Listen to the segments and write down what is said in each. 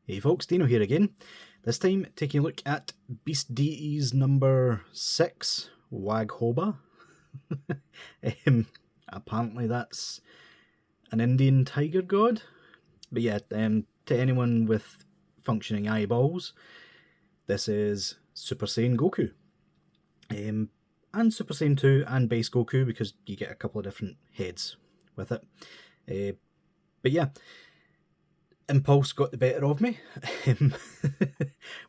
Hey folks, Deano here again. This time taking a look at Beast Deities number 6, Waghoba. Apparently that's an Indian tiger god. But yeah, to anyone with functioning eyeballs, this is Super Saiyan Goku. And Super Saiyan 2 and Base Goku, because you get a couple of different heads with it. But yeah, impulse got the better of me.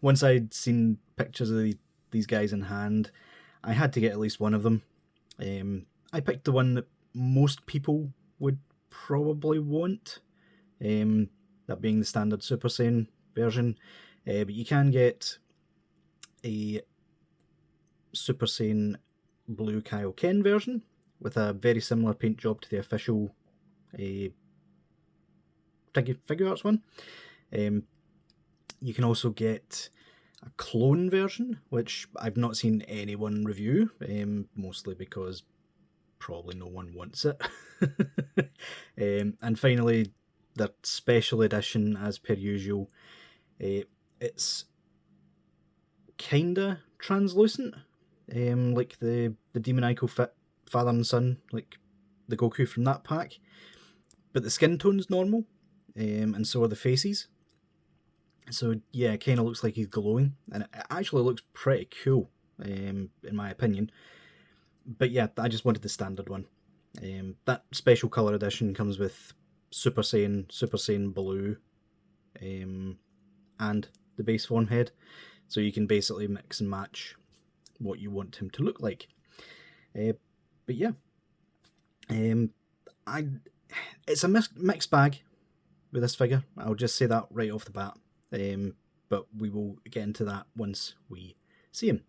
Once I'd seen pictures of these guys in hand, I had to get at least one of them. I picked the one that most people would probably want, that being the standard Super Saiyan version. But you can get a Super Saiyan Blue Kaioken version with a very similar paint job to the official Figuarts one. You can also get a clone version, which I've not seen anyone review, mostly because probably no one wants it. And finally, the special edition, as per usual. It's kinda translucent, like the demoniacal father and son, like the Goku from that pack, but the skin tone's normal. And so are the faces. So yeah, it kind of looks like he's glowing, and it actually looks pretty cool, in my opinion. But yeah, I just wanted the standard one. That special colour edition comes with Super Saiyan Blue, and the base form head, so you can basically mix and match what you want him to look like. But yeah, it's a mixed bag with this figure. I'll just say that right off the bat, but we will get into that once we see him.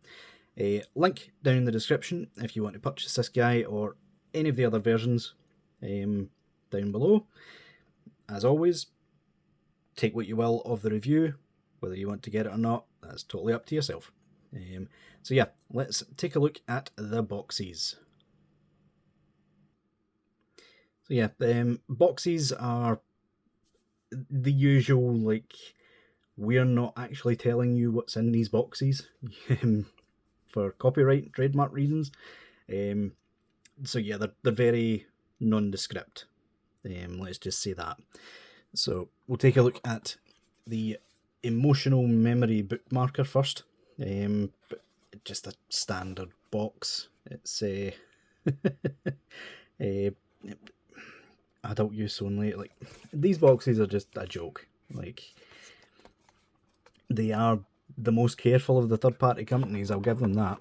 Link down in the description if you want to purchase this guy or any of the other versions, down below. As always, take what you will of the review, whether you want to get it or not, that's totally up to yourself. So yeah, let's take a look at the boxes. So yeah, boxes are the usual, like, we're not actually telling you what's in these boxes for copyright, trademark reasons. So yeah, they're very nondescript. Let's just say that. So we'll take a look at the emotional memory bookmarker first. Just a standard box. It's adult use only. Like, these boxes are just a joke. Like, they are the most careful of the third-party companies, I'll give them that.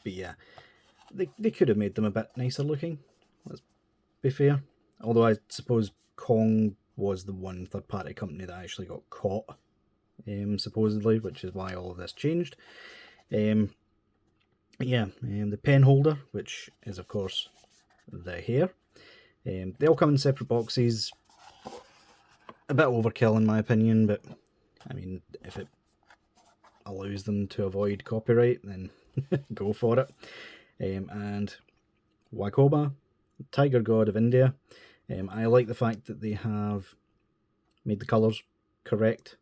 But yeah, they could have made them a bit nicer looking, let's be fair. Although I suppose Kong was the one third-party company that actually got caught, supposedly, which is why all of this changed. Yeah, the pen holder, which is of course the hair. They all come in separate boxes. A bit overkill in my opinion, but I mean, if it allows them to avoid copyright, then go for it. And Waghoba, tiger god of India. I like the fact that they have made the colours correct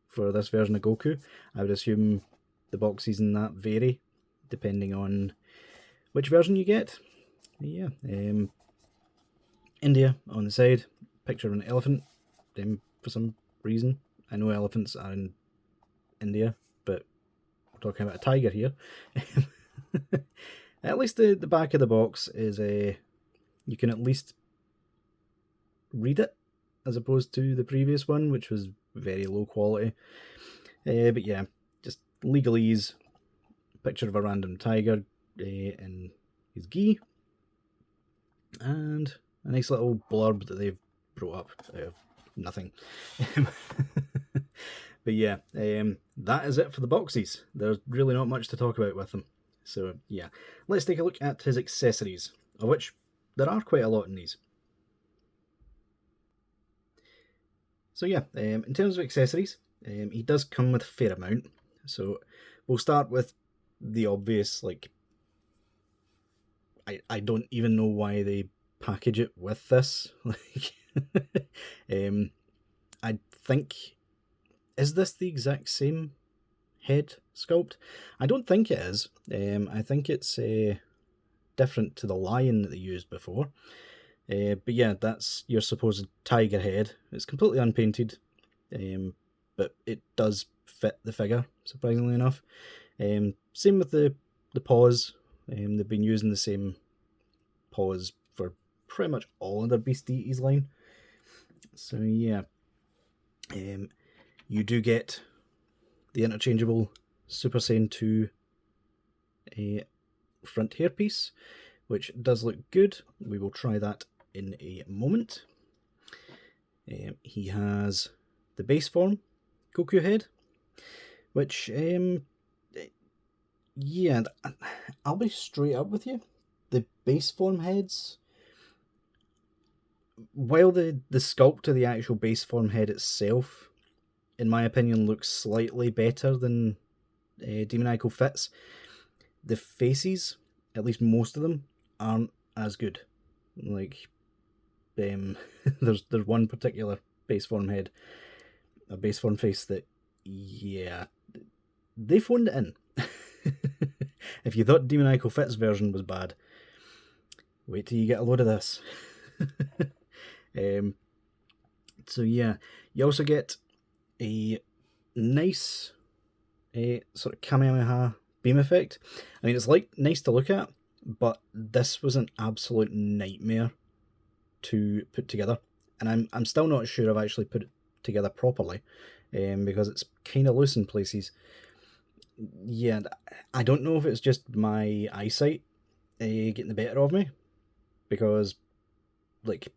for this version of Goku. I would assume the boxes in that vary depending on which version you get. Yeah, India on the side, picture of an elephant, for some reason. I know elephants are in India, but we're talking about a tiger here. At least the back of the box is you can at least read it, as opposed to the previous one, which was very low quality. But yeah, just legalese, picture of a random tiger in his gi, and a nice little blurb that they've brought up out of nothing. But yeah, that is it for the boxes. There's really not much to talk about with them. So yeah, let's take a look at his accessories, of which there are quite a lot in these. So yeah, in terms of accessories, he does come with a fair amount. So we'll start with the obvious, like, I don't even know why they package it with this. Like, think... Is this the exact same head sculpt? I don't think it is. I think it's different to the lion that they used before. But yeah, that's your supposed tiger head. It's completely unpainted, but it does fit the figure, surprisingly enough. Same with the paws. They've been using the same paws for pretty much all of their Beast Deities line. So yeah, you do get the interchangeable Super Saiyan 2 front hairpiece, which does look good. We will try that in a moment. He has the base form Goku head, which, yeah, I'll be straight up with you. The base form heads, while the sculpt of the actual base form head itself, in my opinion, looks slightly better than demoniacal fits, the faces, at least most of them, aren't as good. Like, there's one particular base form head, a base form face that, yeah, they phoned it in. If you thought demoniacal fits version was bad, wait till you get a load of this. So yeah, you also get a nice sort of Kamehameha beam effect. I mean, it's like nice to look at, but this was an absolute nightmare to put together, and I'm still not sure I've actually put it together properly, because it's kind of loose in places. Yeah, I don't know if it's just my eyesight getting the better of me, because, like,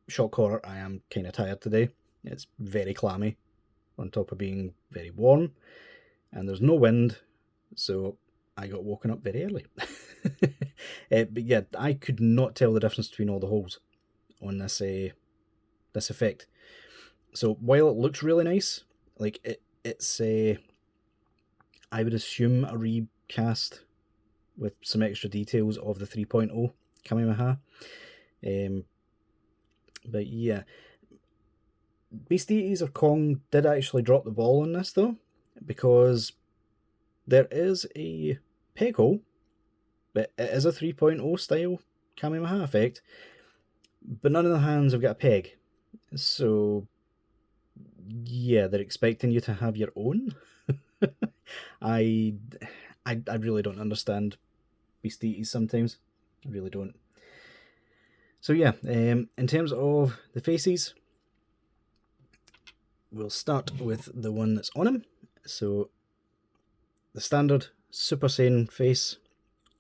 shock horror, I am kind of tired today. It's very clammy, on top of being very warm, and there's no wind, so I got woken up very early. But yeah, I could not tell the difference between all the holes on this effect. So while it looks really nice, like it's I would assume a recast with some extra details of the 3.0 Kamehameha. But yeah, Beast Deities or Kong did actually drop the ball on this though, because there is a peg hole, but it is a 3.0 style Kamehameha effect, but none of the hands have got a peg. So yeah, they're expecting you to have your own. I really don't understand Beast Deities sometimes. I really don't. So yeah, in terms of the faces, we'll start with the one that's on him. So the standard Super Saiyan face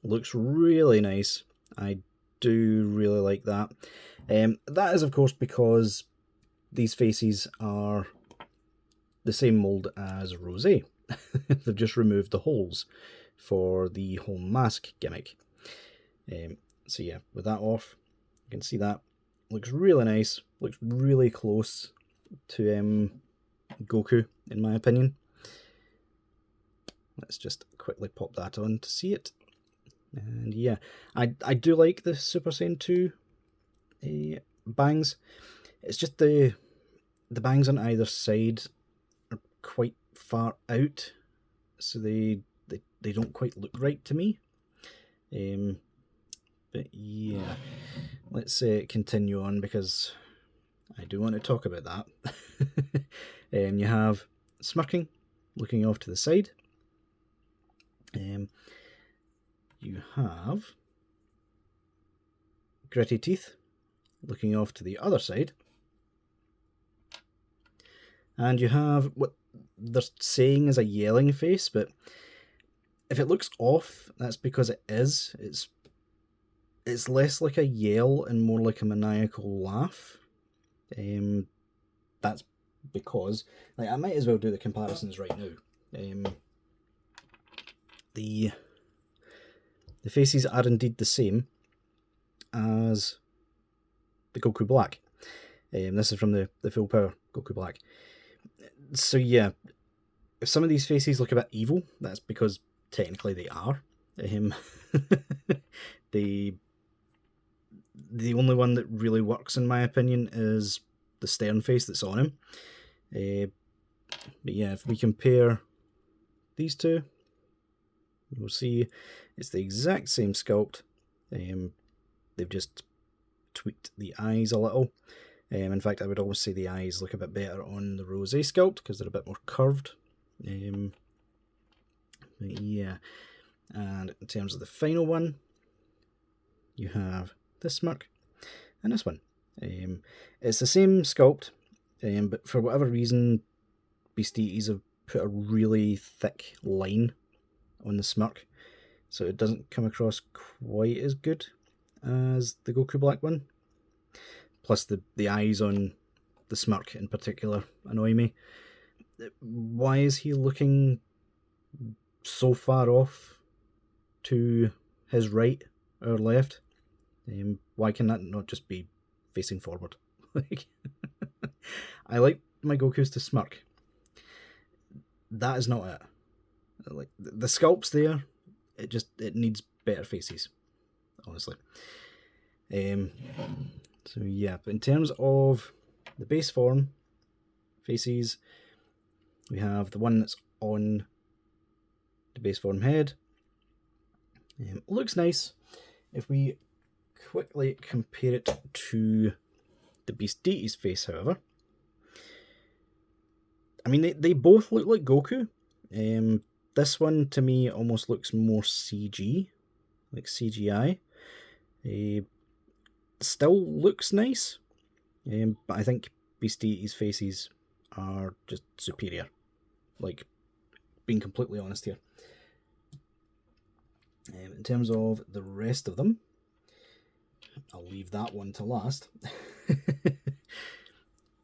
looks really nice. I do really like that. That is, of course, because these faces are the same mould as Rosé. They've just removed the holes for the whole mask gimmick. So yeah, with that off, you can see that looks really nice. Looks really close to Goku, in my opinion. Let's just quickly pop that on to see it. And yeah, I do like the Super Saiyan 2 bangs. It's just the bangs on either side are quite far out, so they don't quite look right to me. But yeah, let's continue on, because I do want to talk about that. You have smirking, looking off to the side. You have gritty teeth, looking off to the other side. And you have what they're saying is a yelling face, but if it looks off, that's because it is. It's less like a yell and more like a maniacal laugh. That's because, like, I might as well do the comparisons right now. The faces are indeed the same as the Goku Black. This is from the Full Power Goku Black. So yeah, if some of these faces look a bit evil, that's because technically they are. The only one that really works, in my opinion, is the Stern face that's on him. But yeah, if we compare these two, you'll see it's the exact same sculpt. They've just tweaked the eyes a little. In fact, I would always say the eyes look a bit better on the Rose sculpt because they're a bit more curved. But yeah, and in terms of the final one, you have this smirk and this one. It's the same sculpt, but for whatever reason, Beast Deities have put a really thick line on the smirk, so it doesn't come across quite as good as the Goku Black one. Plus the eyes on the smirk in particular annoy me. Why is he looking so far off to his right or left? Why can that not just be facing forward? I like my Gokus to smirk. That is not it. Like the sculpt's there, it needs better faces, honestly. So yeah, but in terms of the base form faces, we have the one that's on the base form head. Looks nice. If we quickly compare it to the Beast Deities face, however, I mean, they both look like Goku. This one to me almost looks more CG, like CGI. Still looks nice, but I think Beast Deities faces are just superior. Like, being completely honest here. In terms of the rest of them, I'll leave that one to last.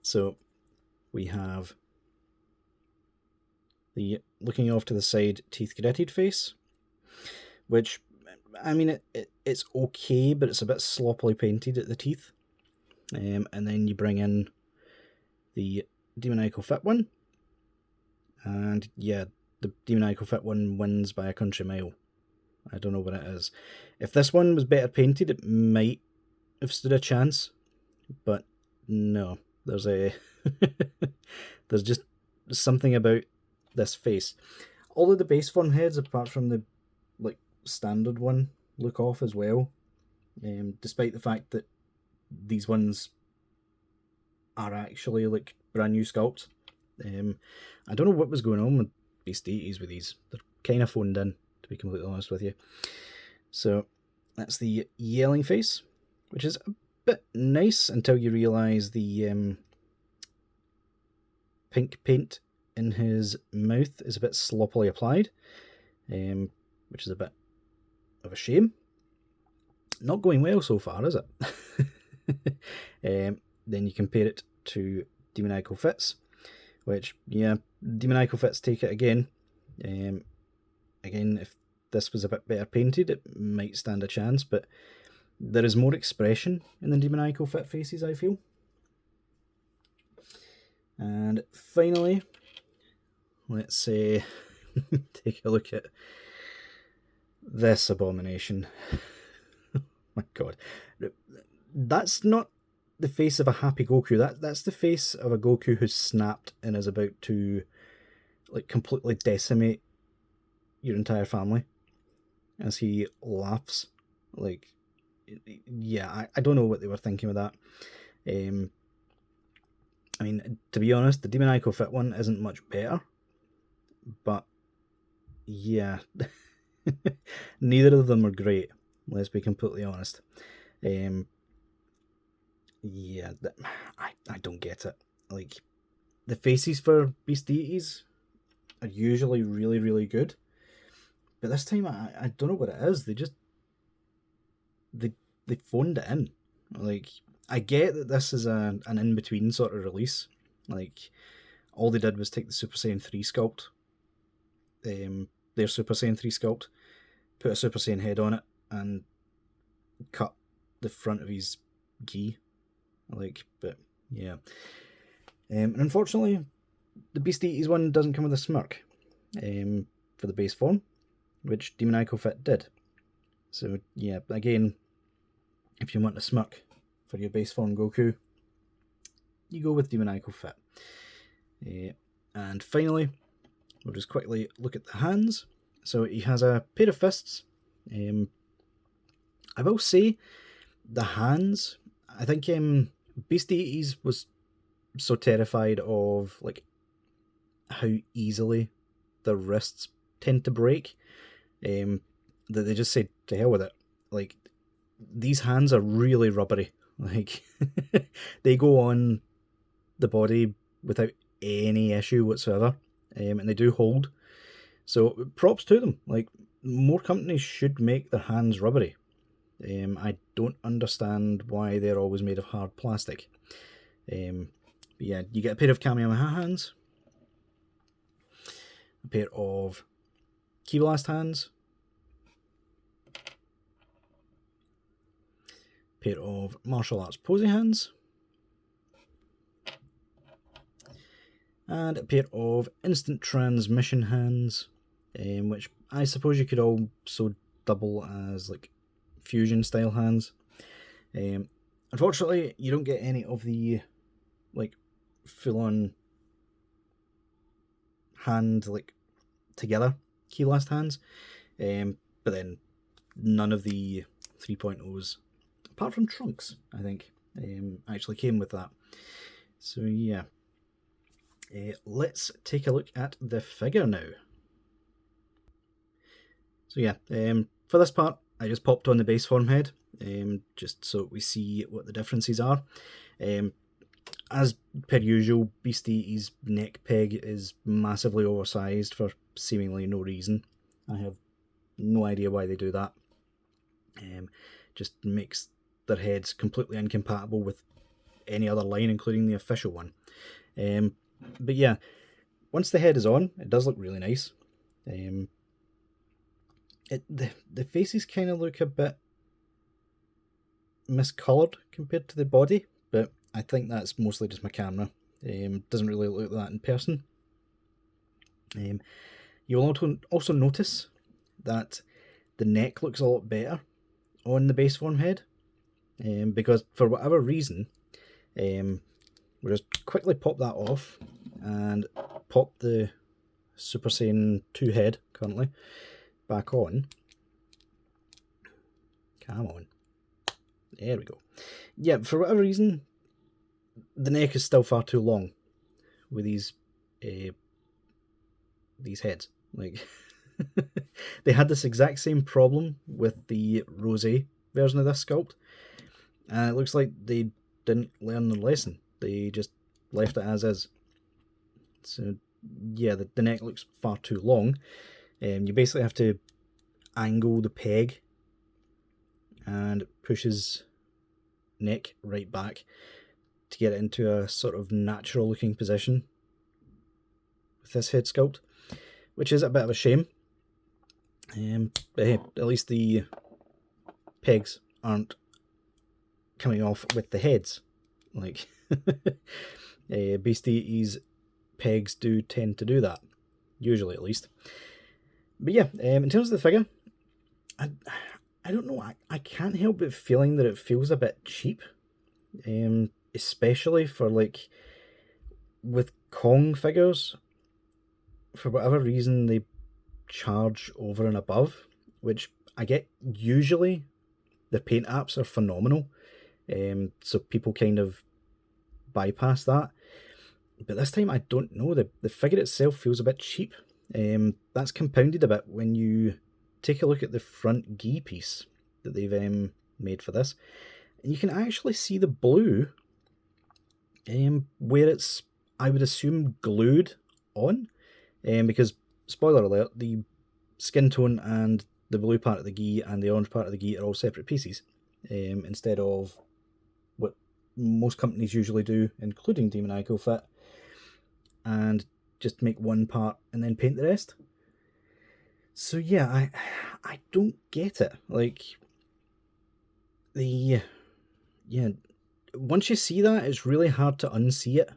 So we have the looking off to the side teeth gritted face, which, I mean, it's okay, but it's a bit sloppily painted at the teeth. And then you bring in the demoniacal fit one, and yeah, the demoniacal fit one wins by a country mile. I don't know what it is. If this one was better painted, it might have stood a chance, but no, there's there's just something about this face. All of the base form heads, apart from the like standard one, look off as well, despite the fact that these ones are actually like brand new sculpts. I don't know what was going on with Beast Deities with these. They're kind of phoned in, to be completely honest with you. So that's the yelling face, which is a bit nice until you realise the pink paint in his mouth is a bit sloppily applied, which is a bit of a shame. Not going well so far, is it? Then you compare it to demoniacal fits, which, yeah, demoniacal fits take it again. Again, if this was a bit better painted, it might stand a chance, but there is more expression in the demoniacal fit faces, I feel. And finally, let's say take a look at this abomination. Oh my god, that's not the face of a happy Goku. That's the face of a Goku who's snapped and is about to like completely decimate your entire family as he laughs. Like, yeah, I don't know what they were thinking with that. I mean, to be honest, the demoniacal fit one isn't much better, but yeah, neither of them are great, let's be completely honest. Yeah, I don't get it. Like, the faces for Beast Deities are usually really, really good, but this time I don't know what it is. They phoned it in. Like, I get that this is an in-between sort of release. Like, all they did was take the Super Saiyan 3 sculpt, their Super Saiyan 3 sculpt, put a Super Saiyan head on it, and cut the front of his gi. Like, but yeah. And unfortunately, the Beast Deities one doesn't come with a smirk for the base form, which demoniacal fit did. So yeah, again, if you want a smirk for your base form Goku, you go with demoniacal fit. And finally, we'll just quickly look at the hands. So he has a pair of fists. I will say the hands, I think Beast Deities was so terrified of like how easily the wrists tend to break that they just said to hell with it. Like, these hands are really rubbery. Like, they go on the body without any issue whatsoever, and they do hold. So props to them. Like, more companies should make their hands rubbery. I don't understand why they're always made of hard plastic. But yeah, you get a pair of Kamehameha hands, a pair of Ki Blast hands, a pair of martial arts posy hands, and a pair of instant transmission hands, which I suppose you could also double as like fusion style hands. Unfortunately, you don't get any of the like full-on hand like together Ki Blast hands, but then none of the 3.0s, apart from Trunks, I think, actually came with that. So yeah, let's take a look at the figure now. So yeah, for this part, I just popped on the base form head, just so we see what the differences are. As per usual, Beast Deities' neck peg is massively oversized for seemingly no reason. I have no idea why they do that. Just makes their heads completely incompatible with any other line, including the official one. But yeah, once the head is on, it does look really nice. The faces kind of look a bit miscoloured compared to the body, but I think that's mostly just my camera. Doesn't really look like that in person. You'll also notice that the neck looks a lot better on the base form head, because for whatever reason, we'll just quickly pop that off and pop the Super Saiyan 2 head currently back on. Come on. There we go. Yeah, for whatever reason, the neck is still far too long with these heads. Like, they had this exact same problem with the Rosé version of this sculpt, and it looks like they didn't learn their lesson. They just left it as is. So yeah, the neck looks far too long. You basically have to angle the peg and push his neck right back to get it into a sort of natural looking position with this head sculpt, which is a bit of a shame. But hey, at least the pegs aren't coming off with the heads. Like, Beast Deities pegs do tend to do that, usually at least. But yeah, in terms of the figure, I don't know, I can't help but feeling that it feels a bit cheap, especially for like with Kong figures. For whatever reason, they charge over and above, which I get. Usually the paint apps are phenomenal, so people kind of bypass that. But this time, I don't know, the figure itself feels a bit cheap. That's compounded a bit when you take a look at the front gi piece that they've made for this, and you can actually see the blue where it's, I would assume, glued on, because, spoiler alert, the skin tone and the blue part of the gi and the orange part of the gi are all separate pieces, instead of what most companies usually do, including Demoniacal Fit, and just make one part and then paint the rest. So yeah, I don't get it. Like, once you see that, it's really hard to unsee it.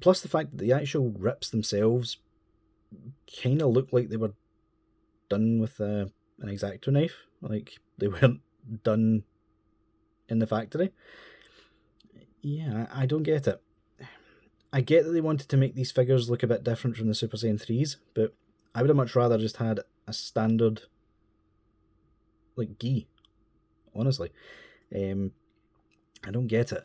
Plus the fact that the actual rips themselves kind of look like they were done with an X-Acto knife. Like, they weren't done in the factory. Yeah, I don't get it. I get that they wanted to make these figures look a bit different from the Super Saiyan 3s, but I would have much rather just had a standard, like, gi, honestly. I don't get it.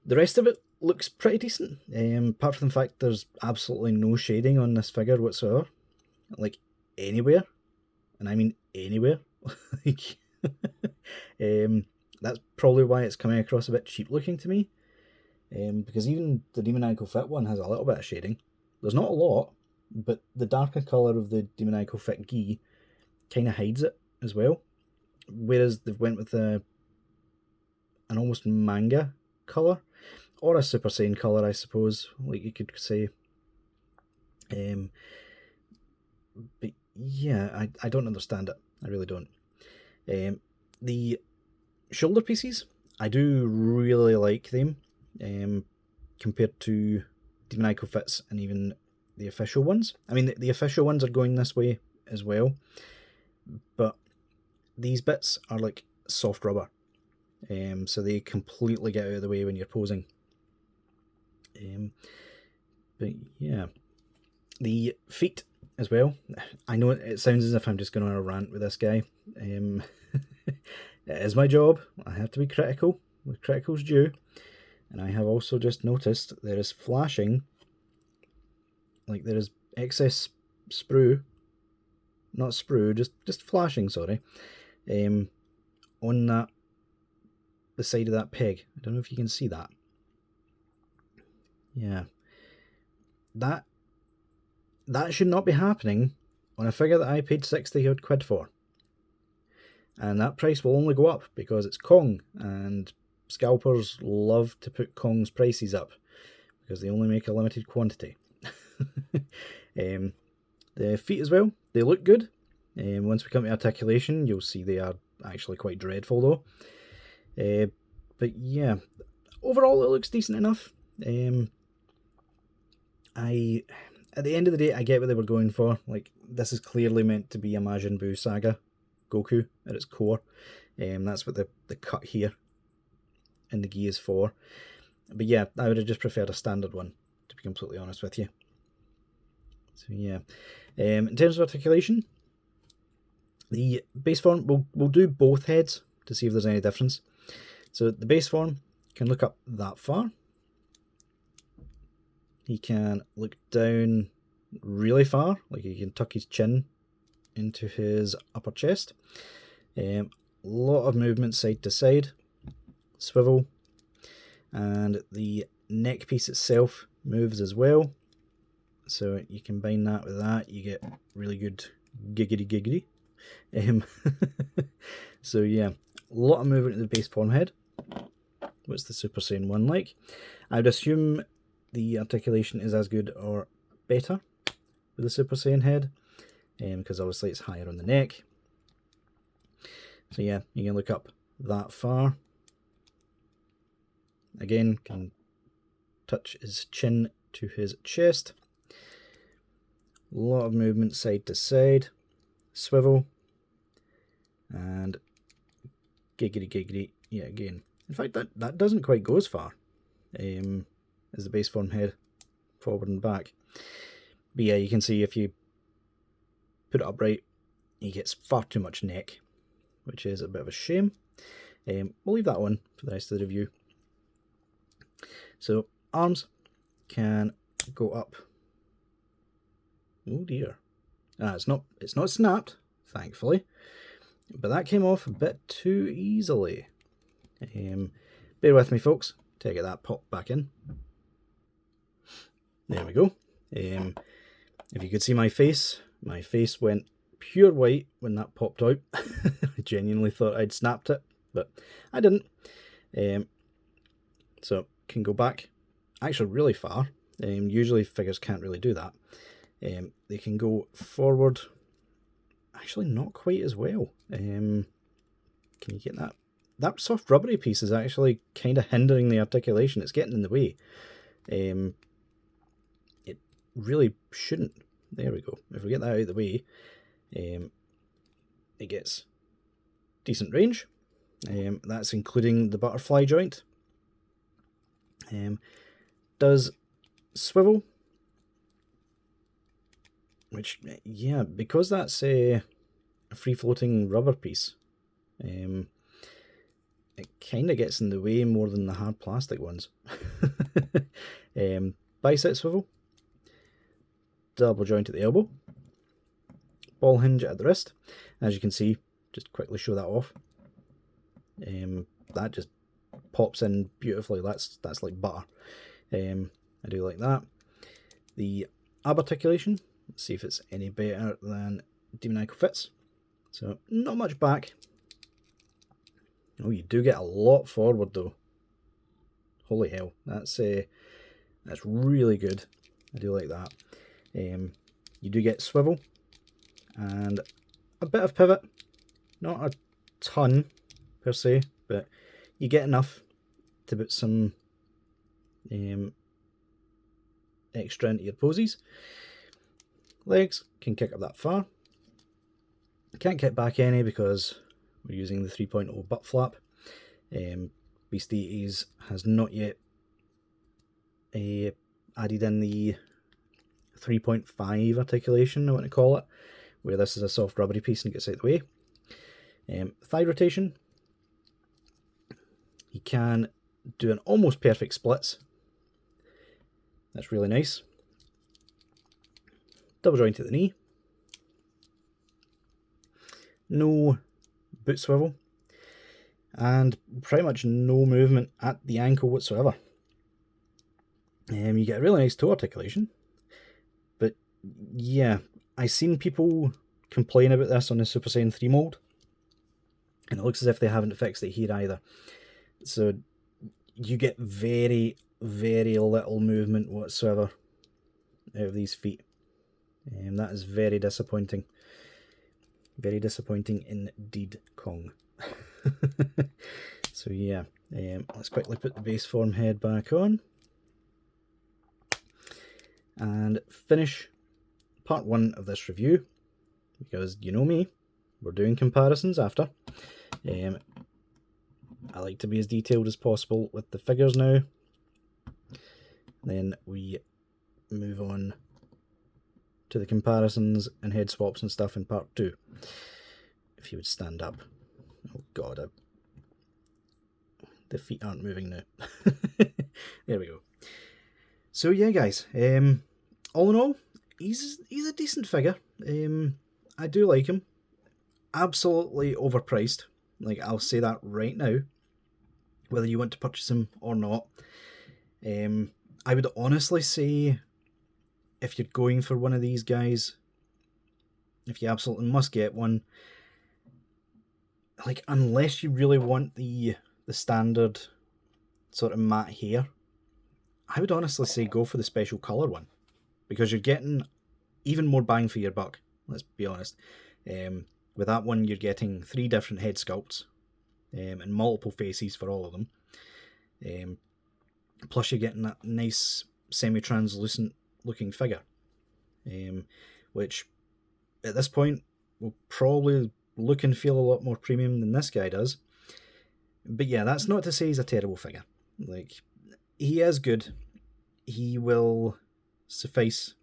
The rest of it looks pretty decent, apart from the fact there's absolutely no shading on this figure whatsoever. Like, anywhere. And I mean anywhere. Like, that's probably why it's coming across a bit cheap looking to me. Because even the Demoniacal Fit one has a little bit of shading. There's not a lot, but the darker colour of the Demoniacal Fit gi kind of hides it as well. Whereas they've went with an almost manga colour, or a Super Saiyan colour, I suppose, like you could say. But yeah, I don't understand it. I really don't. The shoulder pieces, I do really like them, compared to Demoniacal Fits and even the official ones. I mean, the official ones are going this way as well, but these bits are like soft rubber, so they completely get out of the way when you're posing. But yeah, the feet as well. I know it sounds as if I'm just going on a rant with this guy. It is my job. I have to be critical. With critical's due. And I have also just noticed there is flashing, like there is excess sprue, not sprue, just flashing, sorry, on the side of that peg. I don't know if you can see that. Yeah. That should not be happening on a figure that I paid 60 odd quid for. And that price will only go up because it's Kong, and scalpers love to put Kong's prices up because they only make a limited quantity. The feet as well, they look good. Once we come to articulation, you'll see they are actually quite dreadful though. But yeah, overall it looks decent enough. At the end of the day, I get what they were going for. Like, this is clearly meant to be a Majin Buu saga Goku at its core. That's what the cut here in the gi is for. But yeah, I would have just preferred a standard one, to be completely honest with you. So yeah, in terms of articulation, the base form, we'll do both heads to see if there's any difference. So the base form can look up that far. He can look down really far, like he can tuck his chin into his upper chest. A lot of movement side to side, swivel, and the neck piece itself moves as well. So you combine that with that, you get really good giggity. So yeah, a lot of movement in the base form head. What's the Super Saiyan 1 like? I would assume the articulation is as good or better with the Super Saiyan head, because obviously it's higher on the neck. So yeah, you can look up that far. Again, can touch his chin to his chest. A lot of movement side to side, swivel, and giggity. Yeah, again. In fact, that doesn't quite go as far as the base form head, forward and back. But yeah, you can see if you put it upright, he gets far too much neck, which is a bit of a shame. We'll leave that one for the rest of the review. So arms can go up. Oh dear. It's not snapped, thankfully, but that came off a bit too easily. Bear with me, folks, till I get that popped back in. There we go. If you could see my face went pure white when that popped out. I genuinely thought I'd snapped it, but I didn't. So can go back actually really far. Usually figures can't really do that. They can go forward, actually not quite as well. Can you get that? That soft rubbery piece is actually kind of hindering the articulation. It's getting in the way. It really shouldn't. There we go. If we get that out of the way, it gets decent range. That's including the butterfly joint. Does swivel, which, yeah, because that's a free-floating rubber piece, it kind of gets in the way more than the hard plastic ones. Bicep swivel, double joint at the elbow, ball hinge at the wrist. As you can see, just quickly show that off. That just pops in beautifully. That's like butter. I do like that. The ab articulation, let's see if it's any better than demoniacal fits. So not much back. Oh, you do get a lot forward though. Holy hell, that's really good. I do like that. You do get swivel and a bit of pivot, not a ton per se, but you get enough to put some extra into your poses. Legs can kick up that far. Can't kick back any because we're using the 3.0 butt flap. Beast Deities has not yet added in the 3.5 articulation, I want to call it, where this is a soft rubbery piece and it gets out of the way. Thigh rotation. You can do an almost perfect splits. That's really nice. Double joint at the knee. No boot swivel. And pretty much no movement at the ankle whatsoever. You get a really nice toe articulation. But yeah, I've seen people complain about this on the Super Saiyan 3 mold, and it looks as if they haven't fixed it here either. So you get very, very little movement whatsoever out of these feet. That is very disappointing. Very disappointing indeed, Kong. So yeah, let's quickly put the base form head back on and finish part 1 of this review, because you know me, we're doing comparisons after. I like to be as detailed as possible with the figures now. Then we move on to the comparisons and head swaps and stuff in part 2. If you would stand up. Oh god, the feet aren't moving now. There we go. So yeah guys, all in all, he's a decent figure. I do like him. Absolutely overpriced. Like, I'll say that right now, whether you want to purchase him or not. I would honestly say, if you're going for one of these guys, if you absolutely must get one, like, unless you really want the standard sort of matte hair, I would honestly say go for the special colour one, because you're getting even more bang for your buck, let's be honest. With that one, you're getting 3 different head sculpts and multiple faces for all of them. Plus you're getting that nice semi-translucent looking figure, which at this point will probably look and feel a lot more premium than this guy does. But yeah, that's not to say he's a terrible figure. Like, he is good. He will suffice,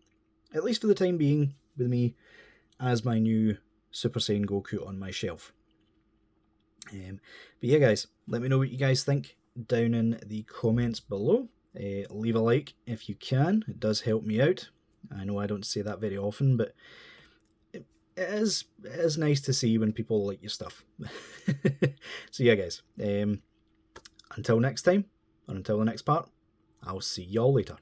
at least for the time being, with me as my new Super Saiyan Goku on my shelf. But yeah guys, let me know what you guys think down in the comments below. Leave a like if you can, it does help me out. I know I don't say that very often, but it is nice to see when people like your stuff. So yeah guys, until next time, or until the next part, I'll see y'all later.